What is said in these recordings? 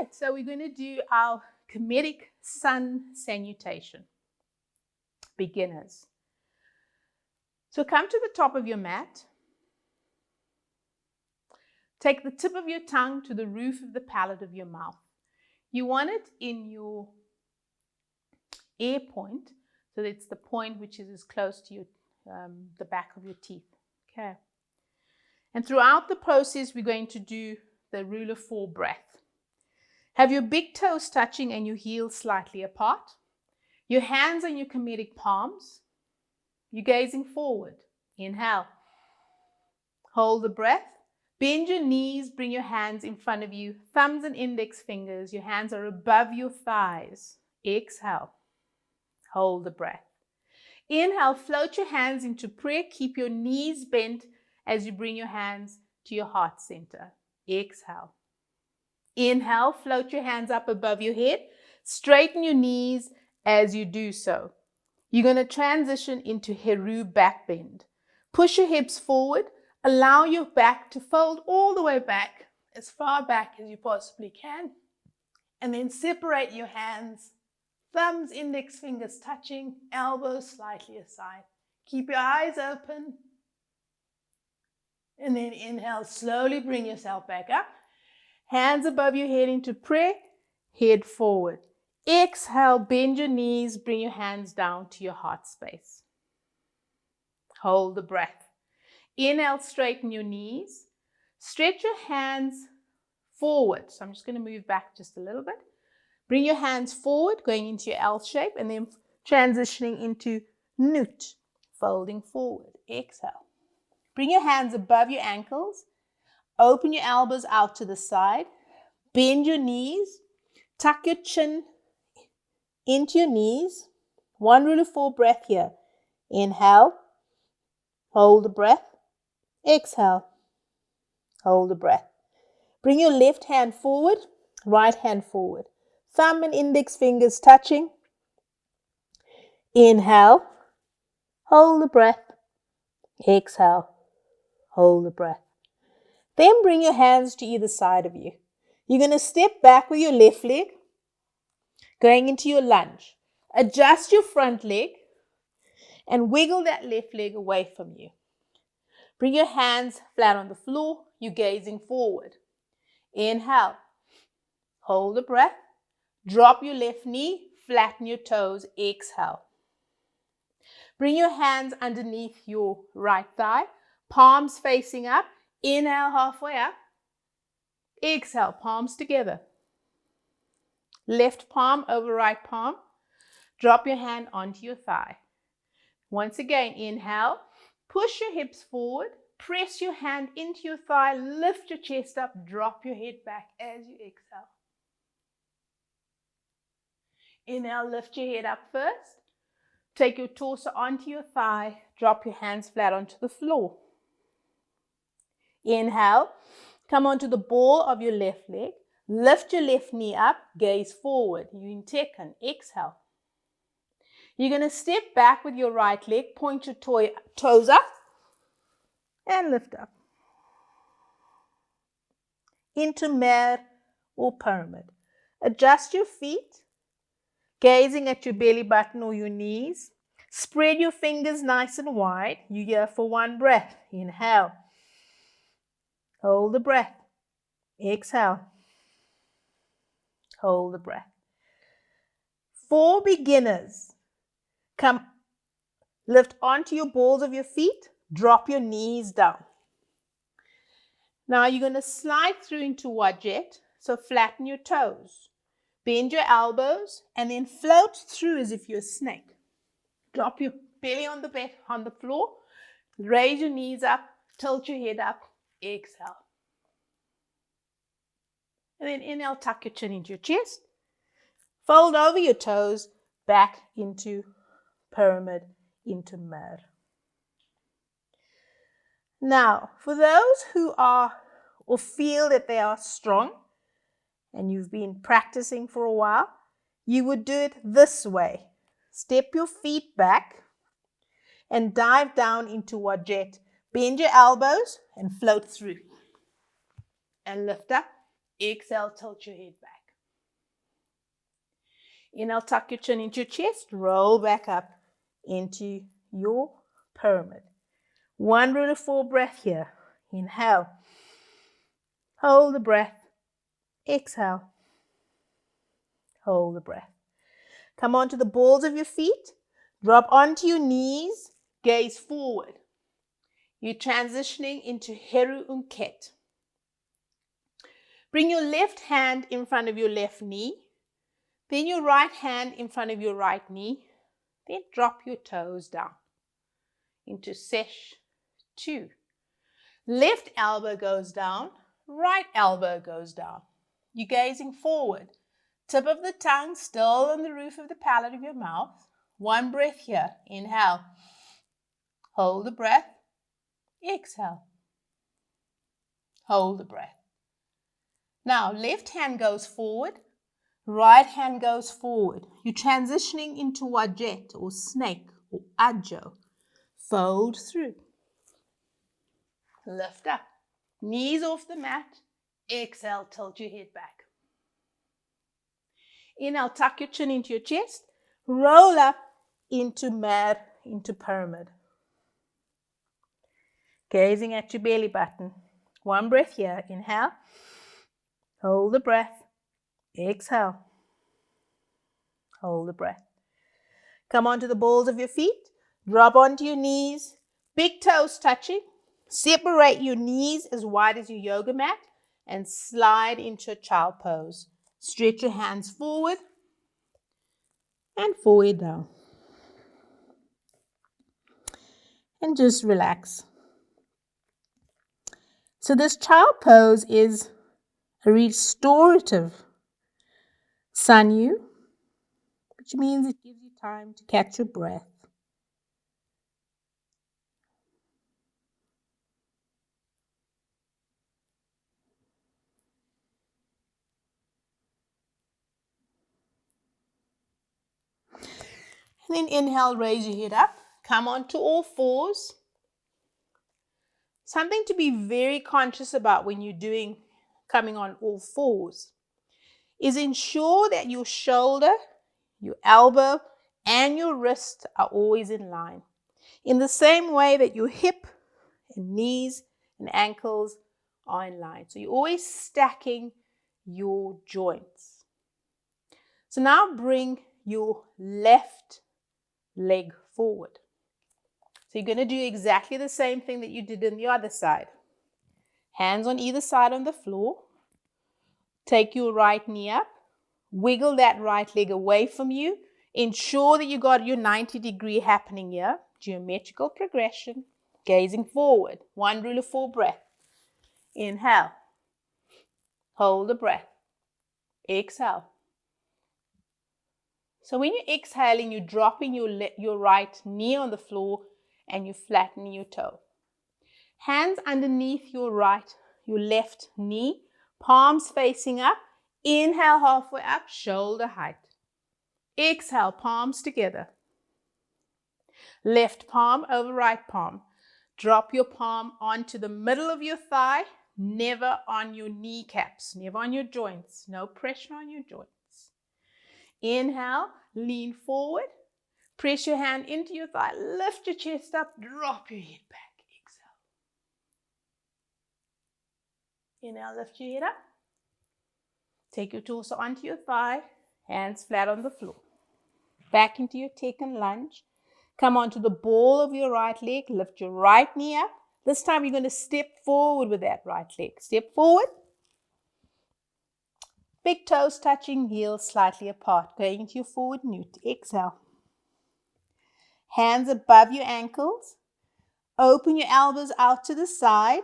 right, so we're going to do our Kemetic Sun Salutation. Beginners. So come to the top of your mat. Take the tip of your tongue to the roof of the palate of your mouth. You want it in your air point, so that it's the point which is as close to your, the back of your teeth. Okay. And throughout the process, we're going to do the rule of 4 breath. Have your big toes touching and your heels slightly apart. Your hands on your Kemetic palms. You're gazing forward. Inhale. Hold the breath. Bend your knees, bring your hands in front of you, thumbs and index fingers. Your hands are above your thighs. Exhale. Hold the breath. Inhale, float your hands into prayer. Keep your knees bent as you bring your hands to your heart center. Exhale. Inhale, float your hands up above your head. Straighten your knees as you do so. You're going to transition into Heru backbend. Push your hips forward. Allow your back to fold all the way back, as far back as you possibly can. And then separate your hands. Thumbs, index fingers touching, elbows slightly aside. Keep your eyes open. And then inhale, slowly bring yourself back up. Hands above your head into prayer, head forward. Exhale, bend your knees, bring your hands down to your heart space. Hold the breath. Inhale, straighten your knees. Stretch your hands forward. So I'm just going to move back just a little bit. Bring your hands forward, going into your L shape, and then transitioning into Nut, folding forward. Exhale. Bring your hands above your ankles. Open your elbows out to the side. Bend your knees. Tuck your chin into your knees. 1 rule of 4 breath here. Inhale. Hold the breath. Exhale. Hold the breath. Bring your left hand forward. Right hand forward. Thumb and index fingers touching. Inhale. Hold the breath. Exhale. Hold the breath. Then bring your hands to either side of you. You're going to step back with your left leg, going into your lunge. Adjust your front leg and wiggle that left leg away from you. Bring your hands flat on the floor. You're gazing forward. Inhale. Hold the breath. Drop your left knee. Flatten your toes. Exhale. Bring your hands underneath your right thigh. Palms facing up. Inhale halfway up. Exhale, palms together. Left palm over right palm. Drop your hand onto your thigh. Once again, inhale. Push your hips forward. Press your hand into your thigh. Lift your chest up. Drop your head back as you exhale. Inhale, lift your head up first. Take your torso onto your thigh. Drop your hands flat onto the floor. Inhale, come onto the ball of your left leg. Lift your left knee up, gaze forward. You're in Tekken. Exhale. You're going to step back with your right leg, point your toes up, and lift up. Into Mer or Pyramid. Adjust your feet, gazing at your belly button or your knees. Spread your fingers nice and wide. You're here for 1 breath. Inhale. Hold the breath. Exhale. Hold the breath. For beginners, come lift onto your balls of your feet. Drop your knees down. Now you're going to slide through into Wajet. So flatten your toes. Bend your elbows and then float through as if you're a snake. Drop your belly on the floor. Raise your knees up. Tilt your head up. Exhale. And then inhale, tuck your chin into your chest. Fold over your toes, back into pyramid, into Mer. Now, for those who are or feel that they are strong and you've been practicing for a while, you would do it this way. Step your feet back and dive down into Wajet. Bend your elbows and float through. And lift up. Exhale, tilt your head back. Inhale, tuck your chin into your chest, roll back up into your pyramid. 1 rule of 4 breath here. Inhale, hold the breath, exhale, hold the breath. Come onto the balls of your feet, drop onto your knees, gaze forward. You're transitioning into Heru Unket. Bring your left hand in front of your left knee, then your right hand in front of your right knee, then drop your toes down into Sesh 2. Left elbow goes down, right elbow goes down. You're gazing forward. Tip of the tongue still on the roof of the palate of your mouth. 1 breath here. Inhale. Hold the breath. Exhale. Hold the breath. Now, left hand goes forward. Right hand goes forward. You're transitioning into Wajet or snake or Ajo. Fold through. Lift up. Knees off the mat. Exhale, tilt your head back. Inhale, tuck your chin into your chest. Roll up into Mer, into pyramid. Gazing at your belly button. 1 breath here. Inhale. Hold the breath. Exhale. Hold the breath. Come onto the balls of your feet. Drop onto your knees. Big toes touching. Separate your knees as wide as your yoga mat and slide into a child pose. Stretch your hands forward and forward down. And just relax. So this child pose is a restorative Sanyu, which means it gives you time to catch your breath. And then inhale, raise your head up. Come onto all fours. Something to be very conscious about when you're coming on all fours is ensure that your shoulder, your elbow, and your wrist are always in line. In the same way that your hip and knees and ankles are in line. So you're always stacking your joints. So now bring your left leg forward. So you're going to do exactly the same thing that you did on the other side. Hands on either side on the floor. Take your right knee up. Wiggle that right leg away from you. Ensure that you got your 90-degree happening here. Geometrical progression. Gazing forward. 1 rule of 4 breath. Inhale. Hold the breath. Exhale. So when you're exhaling, you're dropping your right knee on the floor and you're flattening your toe. Hands underneath your left knee, palms facing up. Inhale halfway up, shoulder height. Exhale, palms together. Left palm over right palm. Drop your palm onto the middle of your thigh, never on your kneecaps, never on your joints. No pressure on your joints. Inhale, lean forward. Press your hand into your thigh. Lift your chest up. Drop your head back. Exhale. Inhale, lift your head up. Take your torso onto your thigh. Hands flat on the floor. Back into your taken lunge. Come onto the ball of your right leg. Lift your right knee up. This time you're going to step forward with that right leg. Step forward. Big toes touching, heels slightly apart. Going into your forward newt. Exhale. Hands above your ankles. Open your elbows out to the side.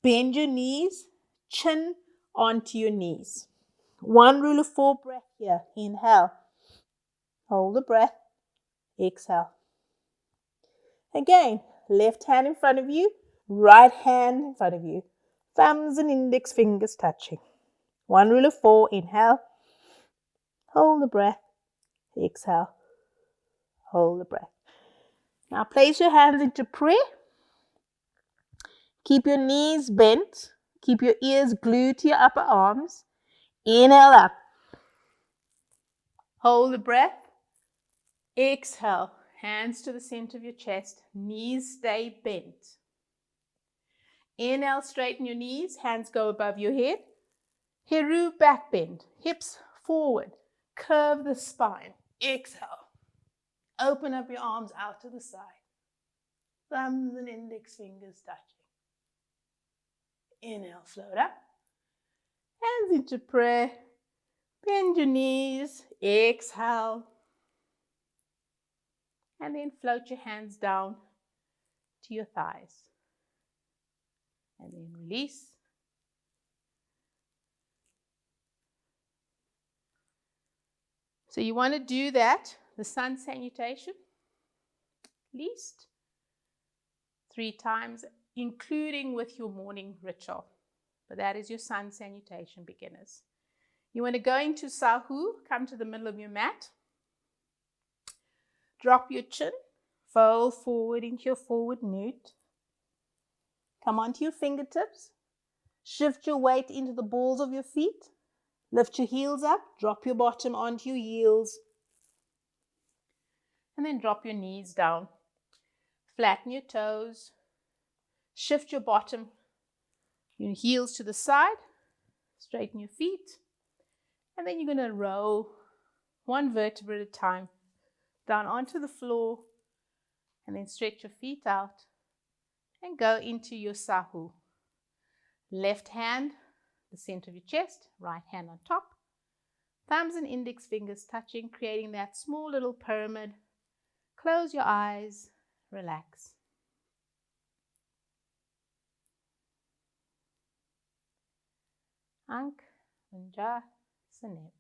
Bend your knees. Chin onto your knees. 1 rule of 4 breath here. Inhale. Hold the breath. Exhale. Again, left hand in front of you. Right hand in front of you. Thumbs and index fingers touching. 1 rule of 4. Inhale. Hold the breath. Exhale. Hold the breath. Now place your hands into prayer. Keep your knees bent. Keep your ears glued to your upper arms. Inhale up. Hold the breath. Exhale. Hands to the center of your chest. Knees stay bent. Inhale, straighten your knees. Hands go above your head. Heru, back bend. Hips forward. Curve the spine. Exhale. Open up your arms out to the side. Thumbs and index fingers touching. Inhale, float up. Hands into prayer. Bend your knees. Exhale. And then float your hands down to your thighs. And then release. So you want to do that, the sun salutation, at least 3 times, including with your morning ritual. But that is your sun salutation, beginners. You want to go into Sahu, come to the middle of your mat. Drop your chin, fold forward into your forward newt. Come onto your fingertips. Shift your weight into the balls of your feet. Lift your heels up, drop your bottom onto your heels. And then drop your knees down. Flatten your toes. Shift your bottom, your heels to the side. Straighten your feet. And then you're going to roll 1 vertebra at a time down onto the floor. And then stretch your feet out and go into your Sahu. Left hand, the center of your chest, right hand on top. Thumbs and index fingers touching, creating that small little pyramid. Close your eyes, relax. Ankh, Lunge, Serenity.